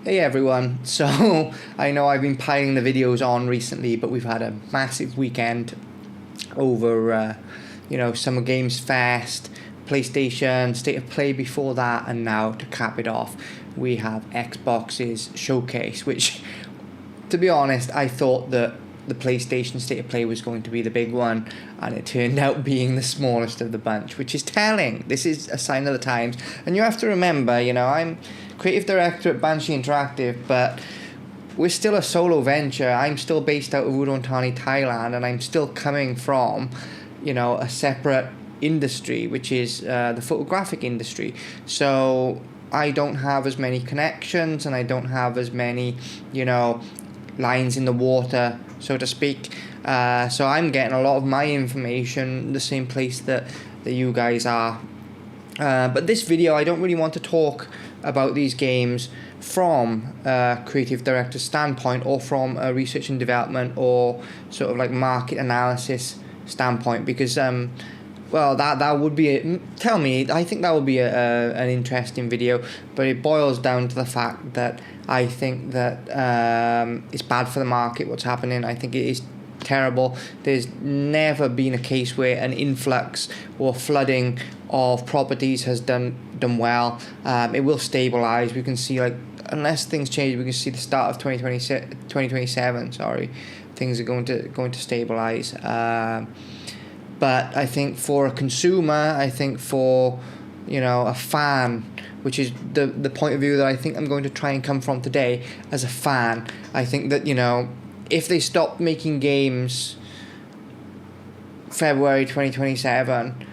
Hey everyone, so I know I've been piling the videos on recently, but we've had a massive weekend over, Summer Games Fest, PlayStation, State of Play before that, and now to cap it off, we have Xbox's Showcase, which, to be honest, I thought that the PlayStation State of Play was going to be the big one, and it turned out being the smallest of the bunch, which is telling. This is a sign of the times, and you have to remember, I'm creative director at Banshee Interactive, but we're still a solo venture. I'm still based out of Udon Thani, Thailand, and I'm still coming from, a separate industry, which is the photographic industry. So I don't have as many connections, and I don't have as many, lines in the water, so to speak. So I'm getting a lot of my information the same place that you guys are. But this video, I don't really want to talk about these games from a creative director's standpoint, or from a research and development, or sort of like market analysis standpoint, because that would be I think that would be an interesting video, but it boils down to the fact that I think that it's bad for the market what's happening. I think it is terrible. There's never been a case where an influx or flooding of properties has done well. It will stabilize. We can see, unless things change, we can see the start of 2027. Things are going to stabilize. But I think for a consumer, I think for a fan, which is the point of view that I think I'm going to try and come from today as a fan, I think that if they stop making games February 2027,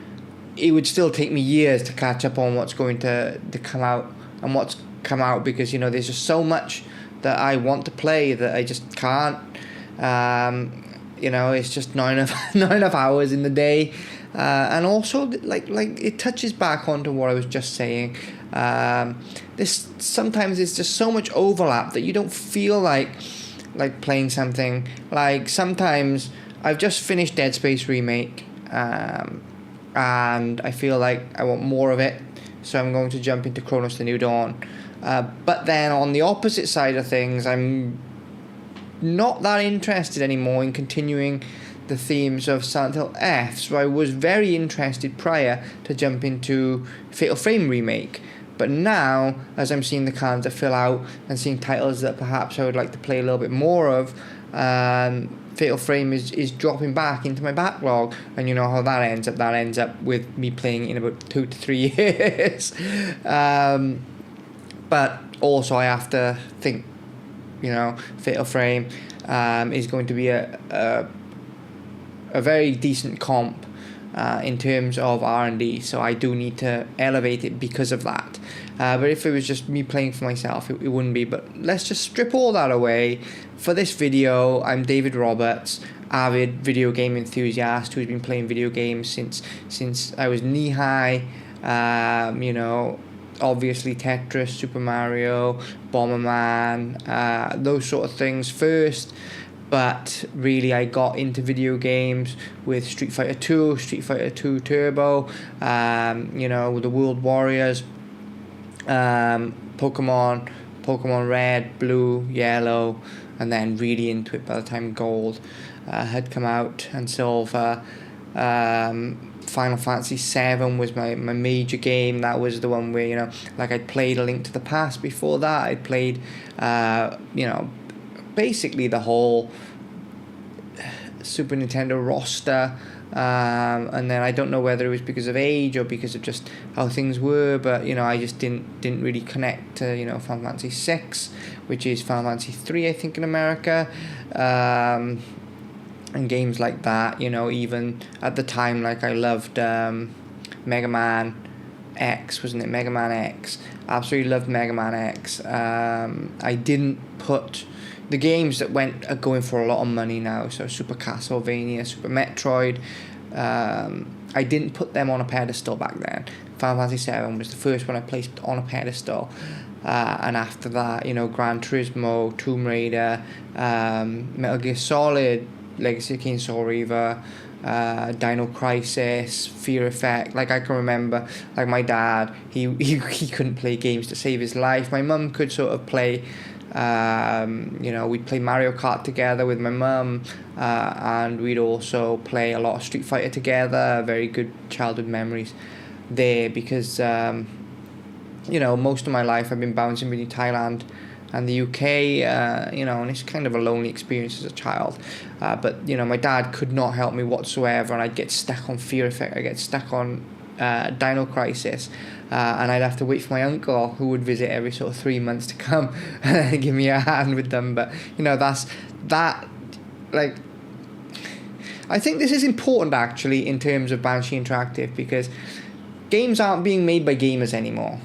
it would still take me years to catch up on what's going to come out and what's come out, because there's just so much that I want to play that I just can't. It's just not enough hours in the day, and also it touches back onto what I was just saying. Sometimes there's just so much overlap that you don't feel like playing something. Like, sometimes I've just finished Dead Space Remake, and I feel like I want more of it, so I'm going to jump into Chronos: The New Dawn. But then on the opposite side of things, I'm not that interested anymore in continuing the themes of Silent Hill F, so I was very interested prior to jump into Fatal Frame Remake. But now, as I'm seeing the calendar fill out and seeing titles that perhaps I would like to play a little bit more of, Fatal Frame is dropping back into my backlog, and you know how that ends up. That ends up with me playing it in about 2 to 3 years. But also I have to think, Fatal Frame is going to be a very decent comp in terms of R&D, so I do need to elevate it because of that. But if it was just me playing for myself, it wouldn't be. But let's just strip all that away. For this video, I'm David Roberts, avid video game enthusiast who's been playing video games since I was knee-high. Obviously Tetris, Super Mario, Bomberman, those sort of things first. But really, I got into video games with Street Fighter 2, Street Fighter 2 Turbo, with the World Warriors, Pokemon Red, Blue, Yellow, and then really into it by the time Gold had come out, and Silver. Final Fantasy VII was my major game. That was the one where, I'd played A Link to the Past before that. I'd played, basically the whole Super Nintendo roster, and then I don't know whether it was because of age or because of just how things were, but I just didn't really connect to Final Fantasy VI, which is Final Fantasy 3 I think in America, and games like that. Even at the time, I loved Mega Man X, wasn't it? Mega Man X. Absolutely loved Mega Man X. I didn't put the games that are going for a lot of money now, so Super Castlevania, Super Metroid, I didn't put them on a pedestal back then. Final Fantasy VII was the first one I placed on a pedestal, and after that, Gran Turismo, Tomb Raider, Metal Gear Solid, Legacy of Kain, Soul Reaver, Dino Crisis, Fear Effect. Like, I can remember, like, my dad, he couldn't play games to save his life. My mum could sort of play, we'd play Mario Kart together with my mum, and we'd also play a lot of Street Fighter together. Very good childhood memories there, because most of my life I've been bouncing between Thailand and the UK, and it's kind of a lonely experience as a child. But my dad could not help me whatsoever, and I'd get stuck on Fear Effect, I'd get stuck on Dino Crisis, and I'd have to wait for my uncle, who would visit every sort of 3 months, to come and give me a hand with them. But, I think this is important, actually, in terms of Banshee Interactive, because games aren't being made by gamers anymore.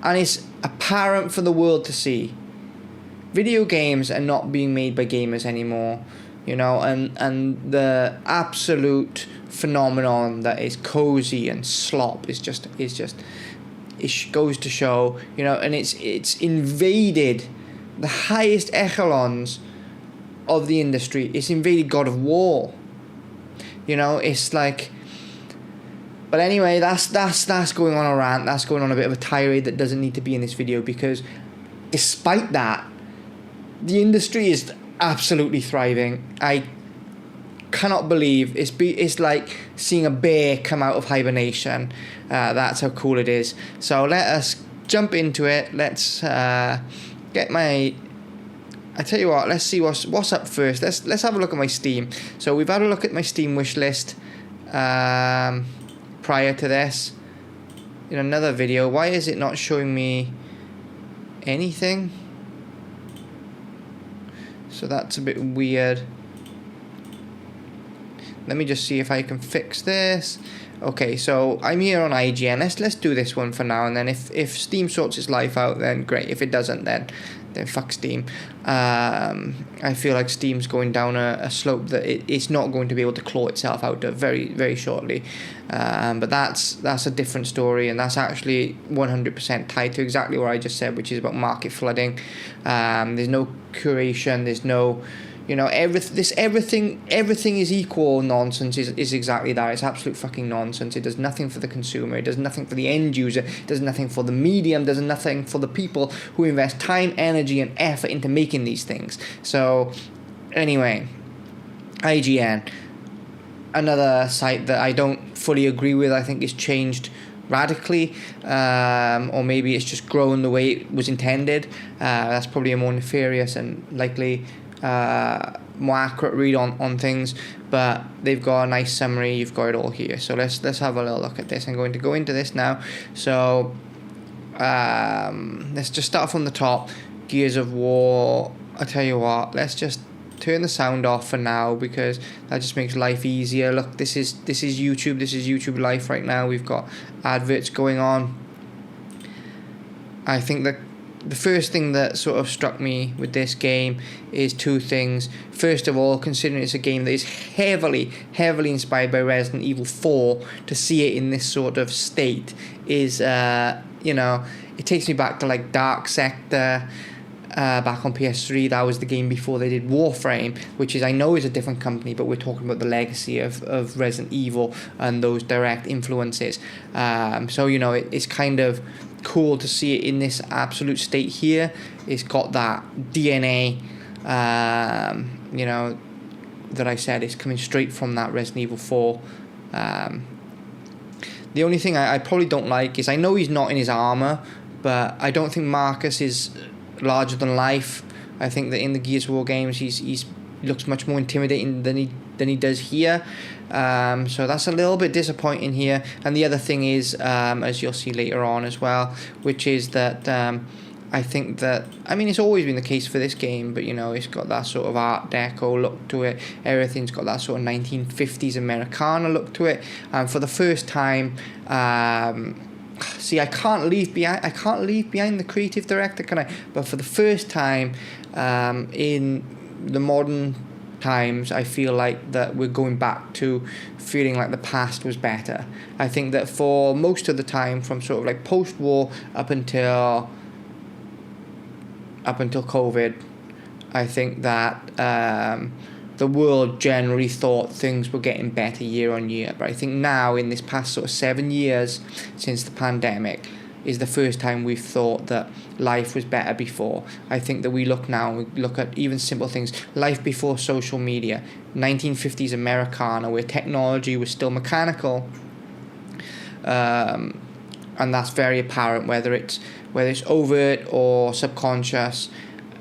And it's apparent for the world to see. Video games are not being made by gamers anymore, and the absolute phenomenon that is cozy and slop it goes to show, and it's invaded the highest echelons of the industry. It's invaded God of War. It's like. But anyway, that's going on a rant. That's going on a bit of a tirade that doesn't need to be in this video, because despite that, the industry is absolutely thriving. I cannot believe it's like seeing a bear come out of hibernation. That's how cool it is. So let us jump into it. Let's get my. I tell you what. Let's see what's up first. Let's have a look at my Steam. So we've had a look at my Steam wish list. Prior to this, in another video. Why is it not showing me anything? So that's a bit weird. Let me just see if I can fix this. Okay, so I'm here on IGN. Let's do this one for now, and then if Steam sorts its life out, then great. If it doesn't, then fuck Steam. I feel like Steam's going down a slope that it's not going to be able to claw itself out of very, very shortly. But that's a different story, and that's actually 100% tied to exactly what I just said, which is about market flooding. There's no curation. There's no. Everything is equal nonsense is exactly that. It's absolute fucking nonsense. It does nothing for the consumer. It does nothing for the end user. It does nothing for the medium. It does nothing for the people who invest time, energy, and effort into making these things. So, anyway, IGN, another site that I don't fully agree with. I think it's changed radically, or maybe it's just grown the way it was intended. That's probably a more nefarious and likely more accurate read on things, but they've got a nice summary. You've got it all here. So let's have a little look at this. I'm going to go into this now. So let's just start from the top. Gears of War. I tell you what, let's just turn the sound off for now, because that just makes life easier. Look, this is YouTube. This is YouTube life right now. We've got adverts going on. I think that the first thing that sort of struck me with this game is two things. First of all, considering it's a game that is heavily inspired by Resident Evil 4, to see it in this sort of state is, it takes me back to like Dark Sector, back on PS3. That was the game before they did Warframe, which I know is a different company, but we're talking about the legacy of Resident Evil and those direct influences. So it's kind of cool to see it in this absolute state here. It's got that DNA, that I said is coming straight from that Resident Evil 4. The only thing I probably don't like is, I know he's not in his armor, but I don't think Marcus is larger than life. I think that in the Gears of War games he's looks much more intimidating than he does here. So that's a little bit disappointing here. And the other thing is, as you'll see later on as well, which is that I think that, it's always been the case for this game, but it's got that sort of Art Deco look to it. Everything's got that sort of 1950s Americana look to it. And for the first time, see, I can't leave behind the creative director, can I? But for the first time in the modern times, I feel like that we're going back to feeling like the past was better. I think that for most of the time, from sort of like post-war up until COVID, I think that the world generally thought things were getting better year on year. But I think now, in this past sort of 7 years since the pandemic, is the first time we've thought that life was better before. I think that we look now, we look at even simple things, life before social media, 1950s Americana, where technology was still mechanical, and that's very apparent, whether it's overt or subconscious,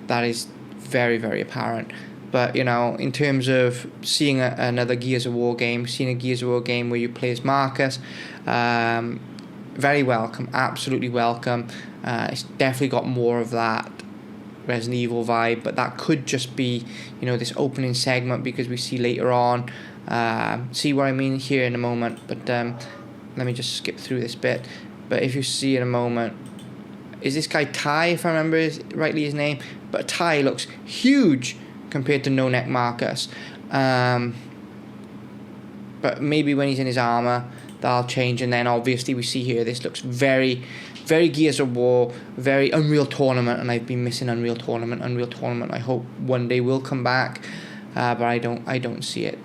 that is very, very apparent. But, you know, in terms of seeing another Gears of War game, seeing a Gears of War game where you play as Marcus, very welcome, absolutely welcome. It's definitely got more of that Resident Evil vibe, but that could just be, you know, this opening segment, because we see later on, see what I mean here in a moment, but let me just skip through this bit. But if you see in a moment, is this guy Ty, if I remember rightly his name? But Ty looks huge compared to No Neck Marcus. But maybe when he's in his armor, that'll change. And then obviously we see here, this looks very, very Gears of War, very Unreal Tournament, and I've been missing Unreal Tournament. I hope one day will come back, but I don't see it.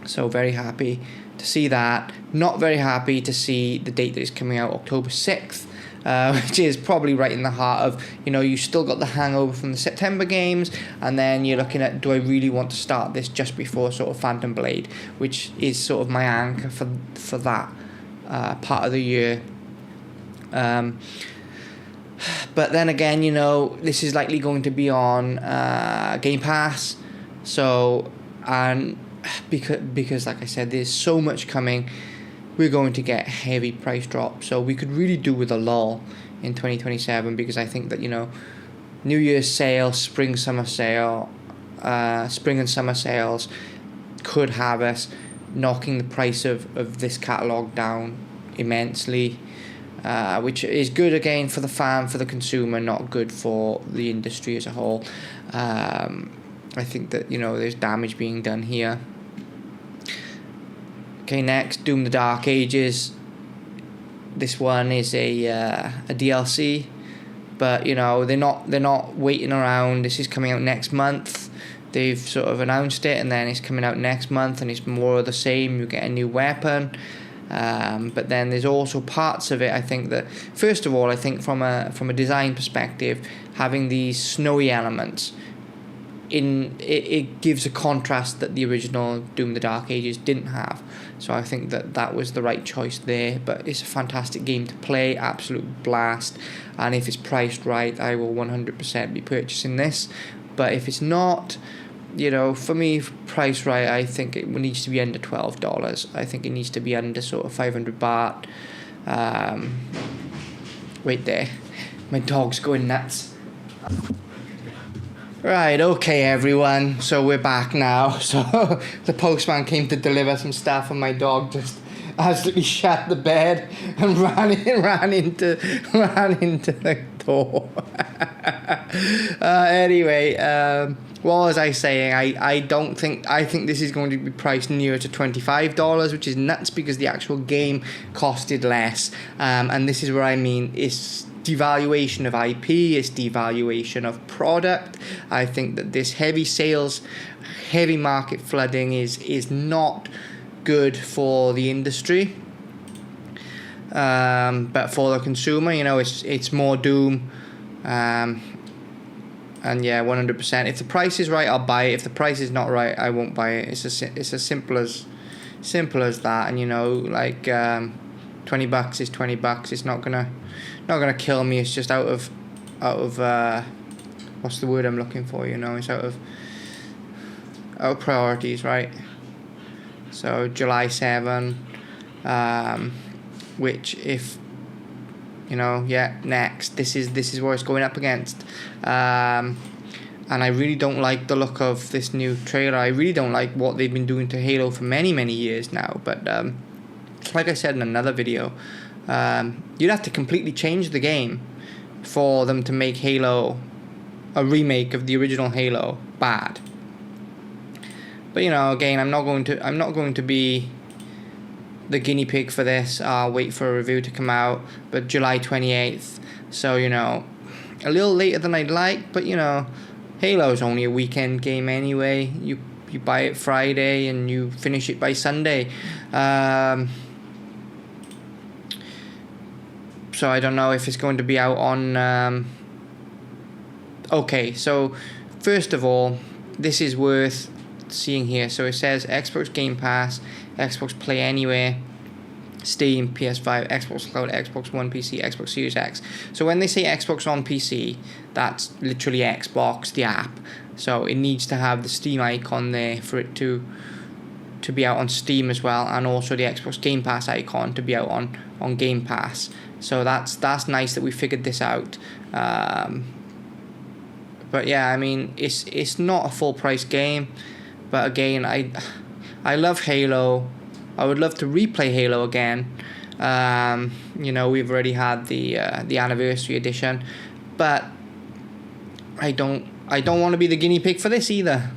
So very happy to see that. Not very happy to see the date that is coming out, October 6th. Which is probably right in the heart of, you know, you still got the hangover from the September games, and then you're looking at, do I really want to start this just before sort of Phantom Blade, which is sort of my anchor for that part of the year. But then again, you know, this is likely going to be on Game Pass, so, and because like I said, there's so much coming, we're going to get heavy price drops. So we could really do with a lull in 2027, because I think that, you know, New Year's sale, spring and summer sales could have us knocking the price of this catalogue down immensely, which is good again for the fan, for the consumer, not good for the industry as a whole. I think that, you know, there's damage being done here. Okay, next, Doom the Dark Ages. This one is a DLC, but, you know, they're not waiting around. This is coming out next month. They've sort of announced it, and then it's coming out next month, and it's more of the same. You get a new weapon, but then there's also parts of it. I think that, first of all, I think from a design perspective, having these snowy elements, it gives a contrast that the original Doom the Dark Ages didn't have. So I think that was the right choice there. But it's a fantastic game to play, absolute blast. And if it's priced right, I will 100% be purchasing this. But if it's not, you know, for me, price right, I think it needs to be under $12. I think it needs to be under sort of 500 baht. Wait there, my dog's going nuts. Right, okay everyone, so we're back now. So the postman came to deliver some stuff, and my dog just absolutely shut the bed and ran into the door. Anyway, what was I saying? I think this is going to be priced nearer to $25, which is nuts, because the actual game costed less. And this is where I mean, it's devaluation of IP, it's devaluation of product. I think that this heavy sales, heavy market flooding is not good for the industry, but for the consumer, you know, it's more Doom, and yeah, 100%. If the price is right, I'll buy it. If the price is not right, I won't buy it. It's as simple as that. And, you know, like, $20 is $20. It's not gonna kill me. It's just out of what's the word I'm looking for, you know, it's out of priorities, right? So July 7, which, if, you know, yeah, next, this is what it's going up against. And I really don't like the look of this new trailer. I really don't like what they've been doing to Halo for many, many years now. But like I said in another video, you'd have to completely change the game for them to make Halo, a remake of the original Halo, bad. But, you know, again, I'm not going to be the guinea pig for this. I'll wait for a review to come out, but July 28th. So, you know, a little later than I'd like, but, you know, Halo's only a weekend game anyway. You you buy it Friday and you finish it by Sunday. So I don't know if it's going to be out on... Okay, so first of all, this is worth seeing here. So it says Xbox Game Pass, Xbox Play Anywhere, Steam, PS5, Xbox Cloud, Xbox One PC, Xbox Series X. So when they say Xbox on PC, that's literally Xbox, the app. So it needs to have the Steam icon there for it to be out on Steam as well, and also the Xbox Game Pass icon to be out on Game Pass. So that's nice that we figured this out. But yeah, I mean, it's not a full price game, but again, I love Halo. I would love to replay Halo again. We've already had the anniversary edition, but I don't want to be the guinea pig for this either.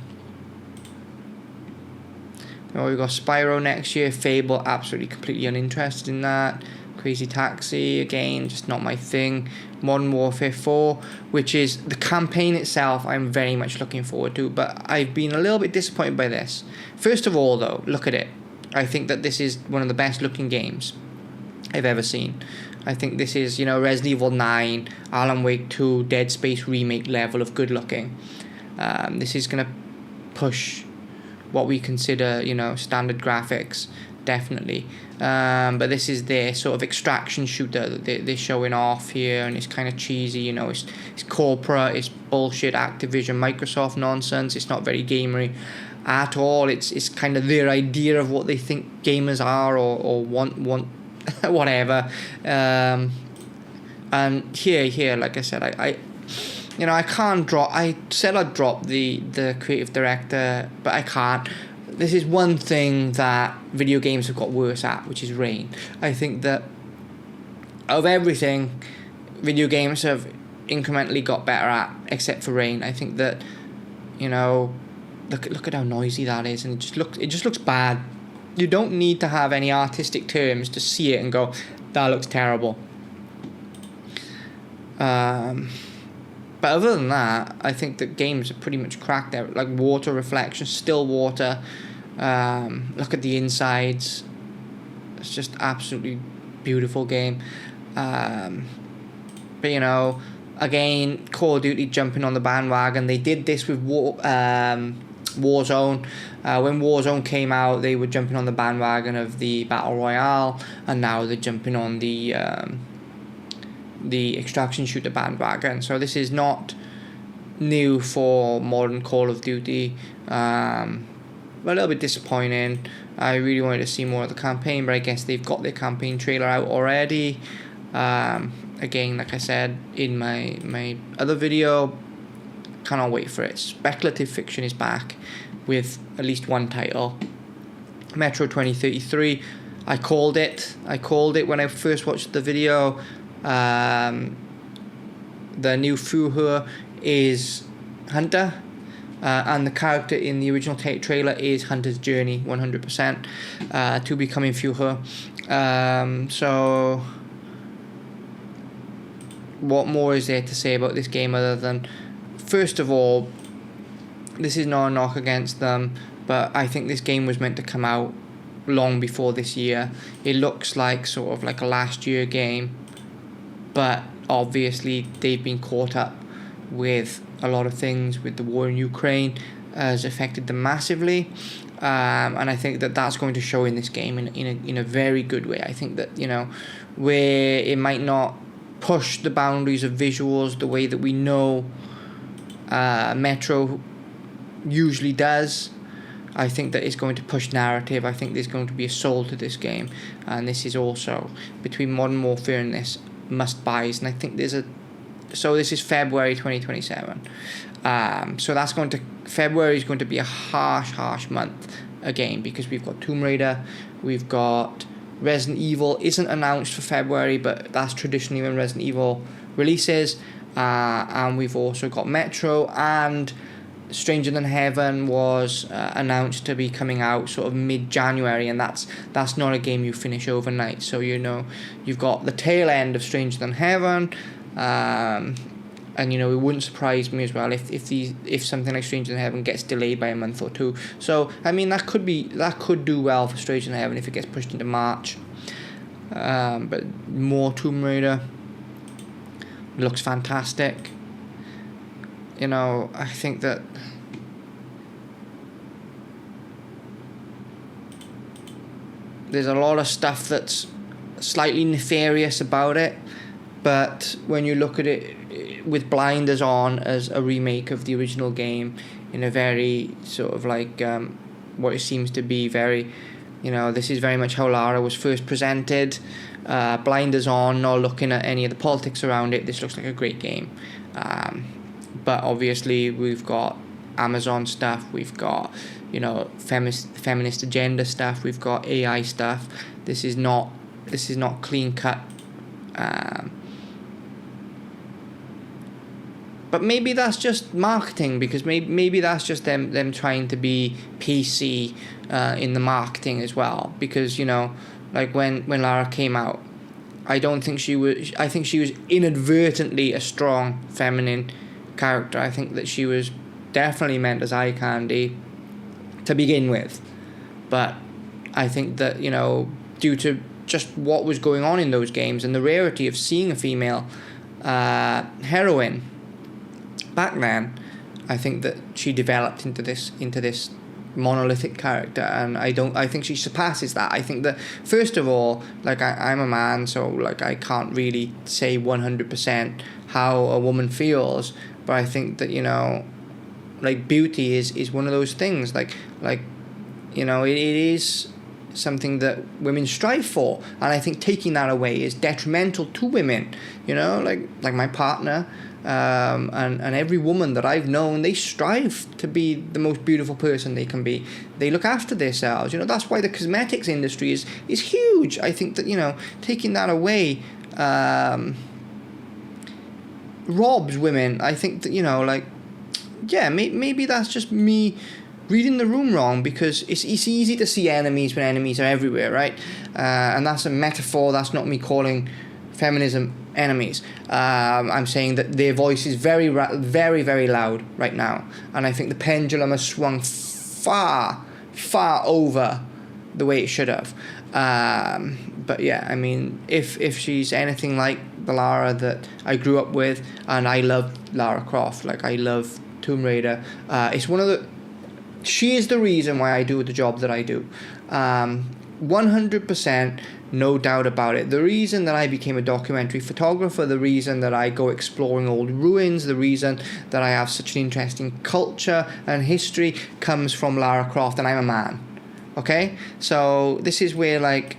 We've got Spyro next year, Fable, absolutely completely uninterested in that. Crazy Taxi, again, just not my thing. Modern Warfare 4, which is the campaign itself, I'm very much looking forward to, but I've been a little bit disappointed by this. First of all, though, look at it. I think that this is one of the best looking games I've ever seen. I think this is, Resident Evil 9, Alan Wake 2, Dead Space remake level of good looking. This is going to push what we consider, standard graphics, definitely. But this is their sort of extraction shooter that they're showing off here, and it's kind of cheesy, it's corporate, it's bullshit Activision, Microsoft nonsense, it's not very gamery at all. It's kind of their idea of what they think gamers are or want whatever. And here, like I said, I can't drop. I said I'd drop the creative director, but I can't. This is one thing that video games have got worse at, which is rain. I think that of everything, video games have incrementally got better at, except for rain. I think that, look at how noisy that is, and it just looks bad. You don't need to have any artistic terms to see it and go, that looks terrible. But other than that, I think that games are pretty much cracked there. Like water reflection, still water. Look at the insides. It's just absolutely beautiful game. But again, Call of Duty jumping on the bandwagon. They did this with Warzone. When Warzone came out, they were jumping on the bandwagon of the Battle Royale, and now they're jumping on the extraction shooter bandwagon. So this is not new for modern Call of Duty. A little bit disappointing. I really wanted to see more of the campaign, but I guess they've got their campaign trailer out already. Again, like I said in my other video, cannot wait for it. Speculative fiction is back with at least one title. Metro 2033. I called it when I first watched the video. The new Fuhur is Hunter, and the character in the original trailer is Hunter's journey 100% to becoming Fuhur. So what more is there to say about this game other than, first of all, this is not a knock against them, but I think this game was meant to come out long before this year. It looks like sort of like a last year game, but obviously they've been caught up with a lot of things with the war in Ukraine has affected them massively, and I think that that's going to show in this game in a very good way. I think that where it might not push the boundaries of visuals the way that we know Metro usually does, I think that it's going to push narrative. I think there's going to be a soul to this game, and this is also, between Modern Warfare and this, must buys, and I think this is February 2027. So that's February is going to be a harsh month again, because we've got Tomb Raider, we've got Resident Evil isn't announced for February, but that's traditionally when Resident Evil releases, and we've also got Metro, and Stranger Than Heaven was announced to be coming out sort of mid-January, and that's not a game you finish overnight. So you've got the tail end of Stranger Than Heaven, And it wouldn't surprise me as well if something like Stranger Than Heaven gets delayed by a month or two. So I mean that could do well for Stranger Than Heaven if it gets pushed into March. But more Tomb Raider looks fantastic. I think that there's a lot of stuff that's slightly nefarious about it, but when you look at it with blinders on as a remake of the original game in a very sort of like what it seems to be very, this is very much how Lara was first presented, blinders on, not looking at any of the politics around it, this looks like a great game. But obviously we've got Amazon stuff, we've got feminist agenda stuff, we've got AI stuff. This is not clean cut. But maybe that's just marketing, because maybe that's just them trying to be PC in the marketing as well. Because like when Lara came out, I think she was inadvertently a strong feminine character. I think that she was definitely meant as eye candy to begin with, but I think that due to just what was going on in those games and the rarity of seeing a female heroine back then, I think that she developed into this monolithic character, and I think she surpasses that. I think that first of all, like I'm a man, so like I can't really say 100% how a woman feels, but I think that like beauty is one of those things, like it is something that women strive for, and I think taking that away is detrimental to women. Like my partner, and every woman that I've known, they strive to be the most beautiful person they can be. They look after themselves. That's why the cosmetics industry is huge. I think that taking that away robs women. I think that maybe that's just me reading the room wrong, because it's easy to see enemies when enemies are everywhere, right? And that's a metaphor. That's not me calling feminism enemies. I'm saying that their voice is very, very, very loud right now, and I think the pendulum has swung far, far over the way it should have. But yeah, I mean, if she's anything like the Lara that I grew up with, and I love Lara Croft, like I love Tomb Raider, she is the reason why I do the job that I do. 100%, no doubt about it. The reason that I became a documentary photographer, the reason that I go exploring old ruins, the reason that I have such an interesting culture and history comes from Lara Croft, and I'm a man. Okay? So this is where, like,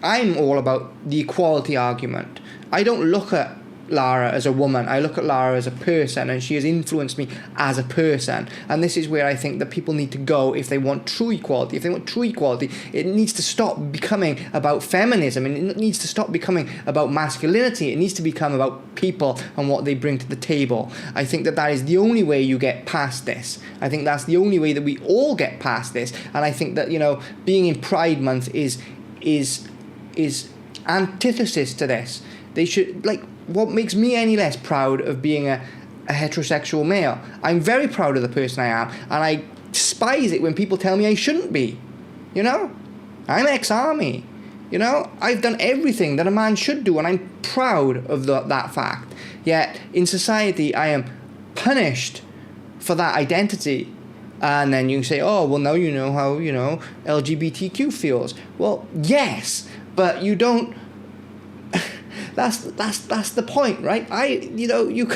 I'm all about the equality argument. I don't look at Lara as a woman. I look at Lara as a person, and she has influenced me as a person. And this is where I think that people need to go if they want true equality. If they want true equality, it needs to stop becoming about feminism, and it needs to stop becoming about masculinity. It needs to become about people and what they bring to the table. I think that is the only way you get past this. I think that's the only way that we all get past this. And I think that, being in Pride Month is antithesis to this. They should, like, what makes me any less proud of being a heterosexual male? I'm very proud of the person I am, and I despise it when people tell me I shouldn't be. I'm ex-army. I've done everything that a man should do, and I'm proud of that fact. Yet in society, I am punished for that identity. And then you say, oh, well, now you know how LGBTQ feels. Well, yes, but you don't. That's the point, right? You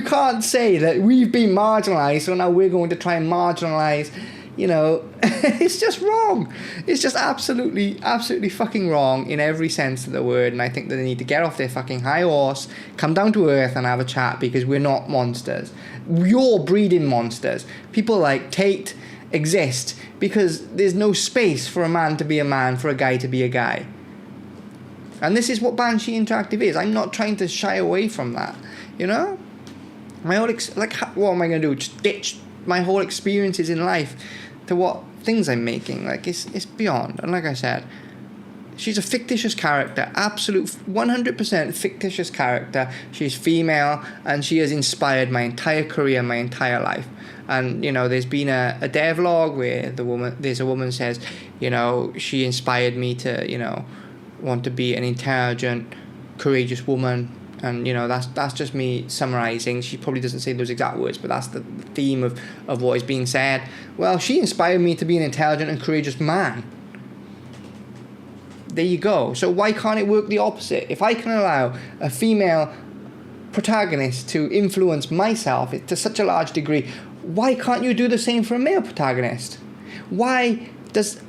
can't say that we've been marginalized, so now we're going to try and marginalize. It's just wrong. It's just absolutely fucking wrong in every sense of the word. And I think that they need to get off their fucking high horse, come down to earth, and have a chat, because we're not monsters. You're breeding monsters. People like Tate exist because there's no space for a man to be a man, for a guy to be a guy. And this is what Banshee Interactive is. I'm not trying to shy away from that, My whole what am I going to do? Just ditch my whole experiences in life to what things I'm making? Like, it's beyond. And like I said, She's a fictitious character, absolute 100% fictitious character. She's female, and she has inspired my entire career, my entire life. And, you know, there's been a devlog where there's a woman says, you know, she inspired me to, you know, want to be an intelligent, courageous woman. And, you know, that's just me summarising. She probably doesn't say those exact words, but that's the theme of what is being said. Well, she inspired me to be an intelligent and courageous man. There you go. So why can't it work the opposite? If I can allow a female protagonist to influence myself to such a large degree, why can't you do the same for a male protagonist? Why does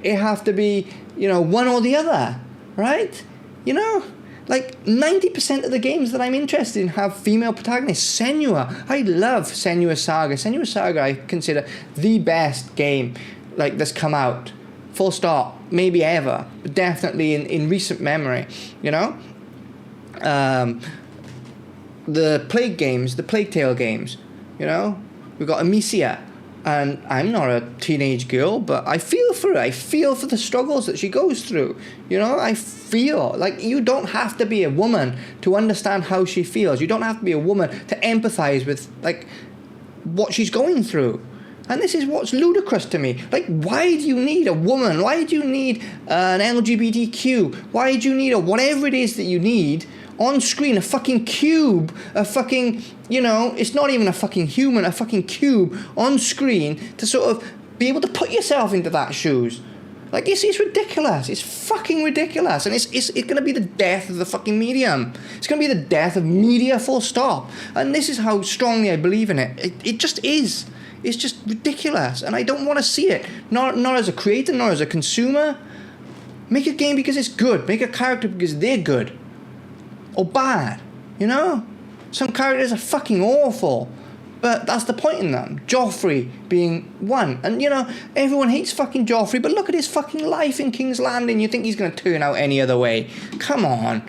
it have to be, you know, one or the other, right? You know, like 90% of the games that I'm interested in have female protagonists. Senua, I love Senua Saga. Senua Saga I consider the best game like that's come out. Full stop. Maybe ever, but definitely in recent memory, you know. The Plague games, the Plague Tale games, you know. We've got Amicia, and I'm not a teenage girl, but I feel for her. I feel for the struggles that she goes through, you know. I feel like you don't have to be a woman to understand how she feels. You don't have to be a woman to empathize with, like, what she's going through. And this is what's ludicrous to me. Like, why do you need a woman? Why do you need an LGBTQ? Why do you need whatever it is that you need on screen? A fucking cube, a fucking, you know, it's not even a fucking human, a fucking cube on screen to sort of be able to put yourself into that shoes. Like, it's ridiculous. It's fucking ridiculous. And it's going to be the death of the fucking medium. It's going to be the death of media, full stop. And this is how strongly I believe in it. It just is. It's just ridiculous, and I don't want to see it. Not as a creator, nor as a consumer. Make a game because it's good. Make a character because they're good. Or bad, you know? Some characters are fucking awful, but that's the point in them. Joffrey being one. And, you know, everyone hates fucking Joffrey, but look at his fucking life in King's Landing. You think he's going to turn out any other way? Come on.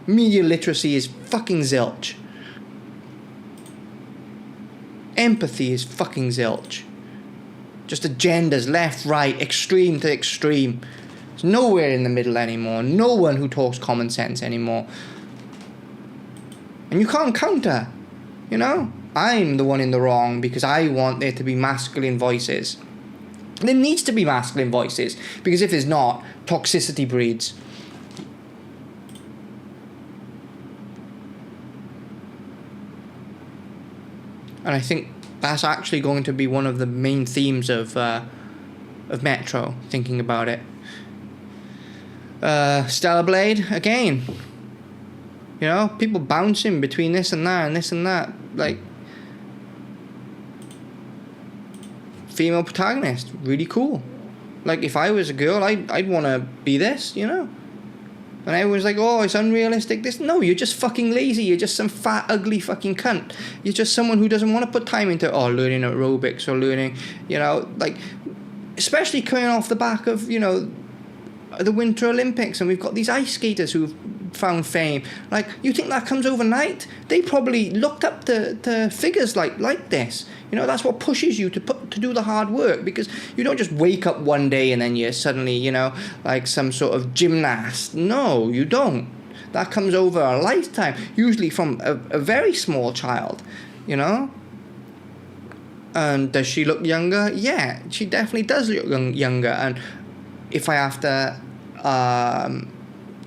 Media literacy is fucking zilch. Empathy is fucking zilch. Just agendas, left, right, extreme to extreme. There's nowhere in the middle anymore. No one who talks common sense anymore. And you can't counter, you know? I'm the one in the wrong because I want there to be masculine voices. There needs to be masculine voices, because if there's not, toxicity breeds. And I think that's actually going to be one of the main themes of Metro, thinking about it. Stellar Blade, again. You know, people bouncing between this and that and this and that. Like, female protagonist, really cool. Like, if I was a girl, I'd want to be this, you know. And everyone's like, oh, it's unrealistic. No, you're just fucking lazy. You're just some fat, ugly fucking cunt. You're just someone who doesn't want to put time into, learning aerobics or learning, you know, like, especially coming off the back of, you know, the Winter Olympics, and we've got these ice skaters who've found fame. Like, you think that comes overnight? They probably looked up to figures like this. You know, that's what pushes you to do the hard work, because you don't just wake up one day and then you're suddenly, you know, like some sort of gymnast. No, you don't. That comes over a lifetime, usually from a very small child, you know. And does she look younger? Yeah, she definitely does look younger. And if I have to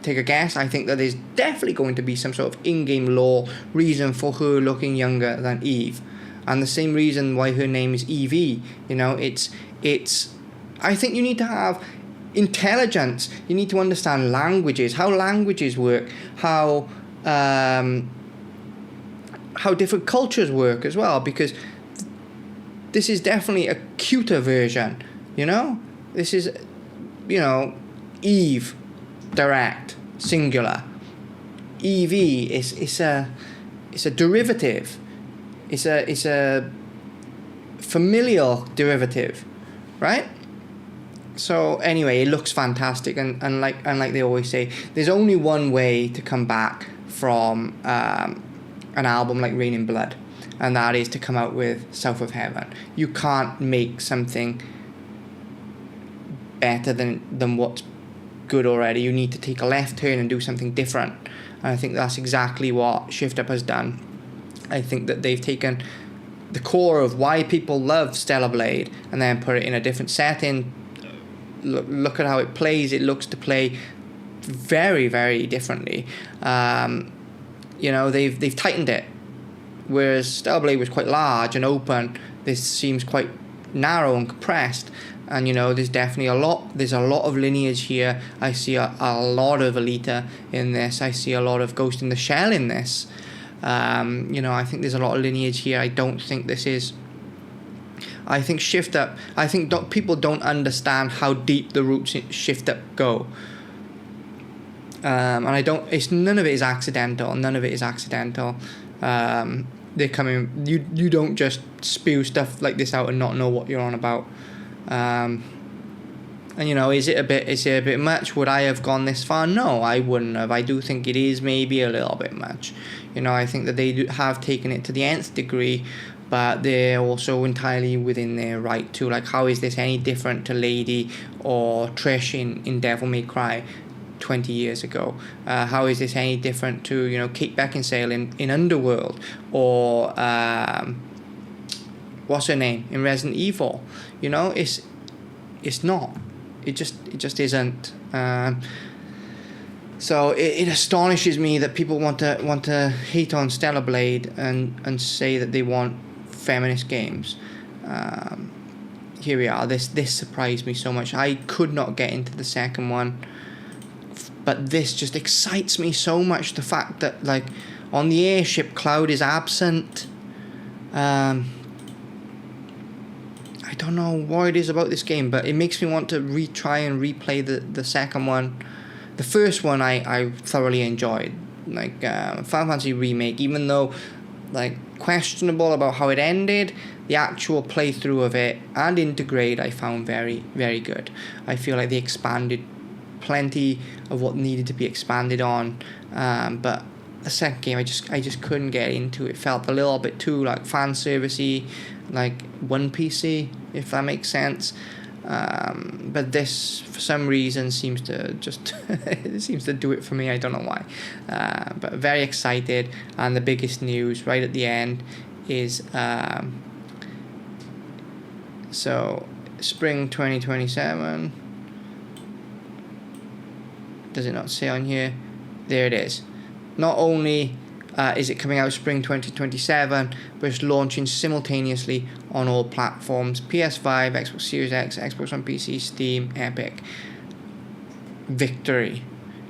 take a guess, I think that there's definitely going to be some sort of in-game lore reason for her looking younger than Eve. And the same reason why her name is Evie. You know, it's I think you need to have intelligence. You need to understand languages, how languages work, how different cultures work as well, because this is definitely a cuter version, you know? This is, you know, Eve, direct, singular. Evie it's a derivative. It's a familial derivative, right? So anyway, it looks fantastic, and like they always say, there's only one way to come back from an album like Rain in Blood, and that is to come out with South of Heaven. You can't make something better than what's good already. You need to take a left turn and do something different. And I think that's exactly what Shift Up has done. I think that they've taken the core of why people love Stellar Blade and then put it in a different setting. Look at how it plays. It looks to play very, very differently. They've tightened it. Whereas Stellar Blade was quite large and open, this seems quite narrow and compressed. And there's definitely a lot of lineage here. I see a lot of Alita in this. I see a lot of Ghost in the Shell in this. I think there's a lot of lineage here. I don't think this is... I think Shift Up... I think people don't understand how deep the roots in Shift Up go. And I don't... None of it is accidental. They're coming... You don't just spew stuff like this out and not know what you're on about. Is it a bit much? Would I have gone this far? No, I wouldn't have. I do think it is maybe a little bit much. I think that they have taken it to the nth degree, but they're also entirely within their right to. Like, how is this any different to Lady or Trish in Devil May Cry 20 years ago? How is this any different to Kate Beckinsale in Underworld, or what's her name in Resident Evil? It's not. It just isn't. So it astonishes me that people want to hate on Stellar Blade and say that they want feminist games. Here we are. This surprised me so much. I could not get into the second one, but this just excites me so much. The fact that, like, on the airship, Cloud is absent. I don't know what it is about this game, but it makes me want to retry and replay the second one. The first one I thoroughly enjoyed, like Final Fantasy Remake, even though questionable about how it ended, the actual playthrough of it and Integrate I found very, very good. I feel like they expanded plenty of what needed to be expanded on, but the second game I just couldn't get into. It felt a little bit too fan servicey, One Piecey, if that makes sense. But this, for some reason, seems to just it seems to do it for me. I don't know why. But very excited, and the biggest news right at the end is so spring 2027. Does it not say on here? There it is. Not only is it coming out spring 2027, but it's launching simultaneously on all platforms: PS5, Xbox Series X, Xbox One PC, Steam, Epic. Victory.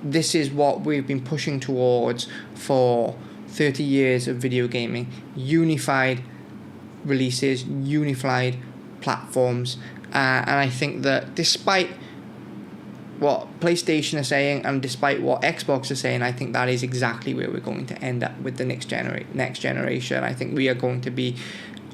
This is what we've been pushing towards for 30 years of video gaming. Unified releases, unified platforms. And I think that despite what PlayStation are saying and despite what Xbox are saying, I think that is exactly where we're going to end up with the next generation. I think we are going to be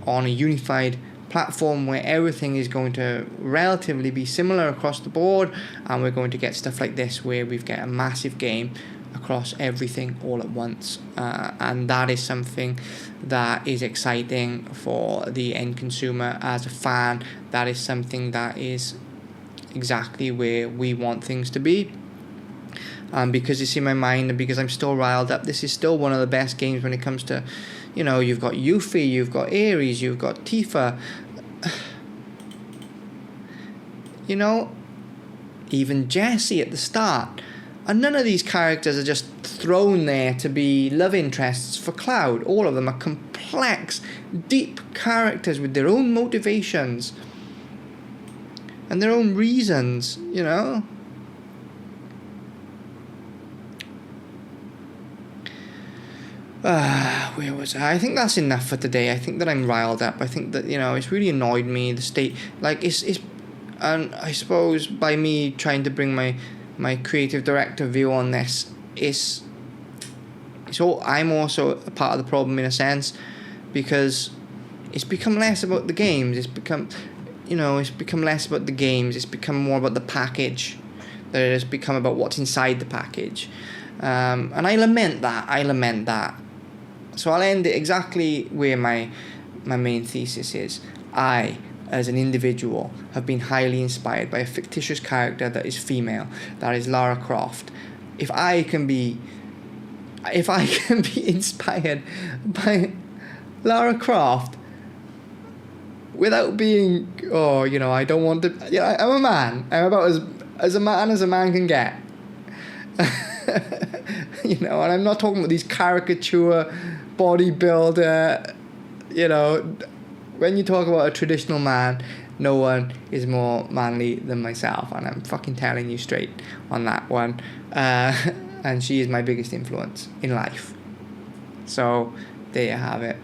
on a unified platform where everything is going to relatively be similar across the board, and we're going to get stuff like this where we've got a massive game across everything all at once, and that is something that is exciting for the end consumer. As a fan, that is something that is exactly where we want things to be, because it's in my mind and because I'm still riled up. This is still one of the best games when it comes to, you've got Yuffie, you've got Ares, you've got Tifa, even Jessie at the start, and none of these characters are just thrown there to be love interests for Cloud. All of them are complex, deep characters with their own motivations and their own reasons, Where was I? I think that's enough for today. I think that I'm riled up. I think that, it's really annoyed me, the state. And I suppose by me trying to bring my creative director view on this, I'm also a part of the problem in a sense, because it's become less about the games. It's become less about the games. It's become more about the package. That it has become about what's inside the package. And I lament that. So I'll end it exactly where my main thesis is. I as an individual have been highly inspired by a fictitious character that is female, that is Lara Croft. If I can be inspired by Lara Croft without being, I don't want to, I'm a man. I'm about as a man as a man can get. And I'm not talking about these caricature bodybuilder, when you talk about a traditional man, no one is more manly than myself, and I'm fucking telling you straight on that one. And she is my biggest influence in life. So there you have it.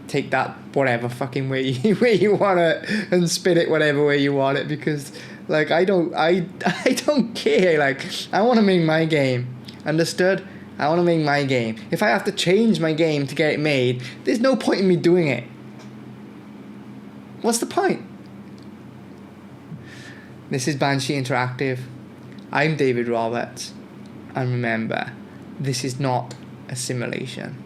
Take that whatever fucking way you want it, and spin it whatever way you want it, because I don't care. I want to make my game. Understood? I want to make my game. If I have to change my game to get it made, there's no point in me doing it. What's the point? This is Banshee Interactive. I'm David Roberts. And remember, this is not a simulation.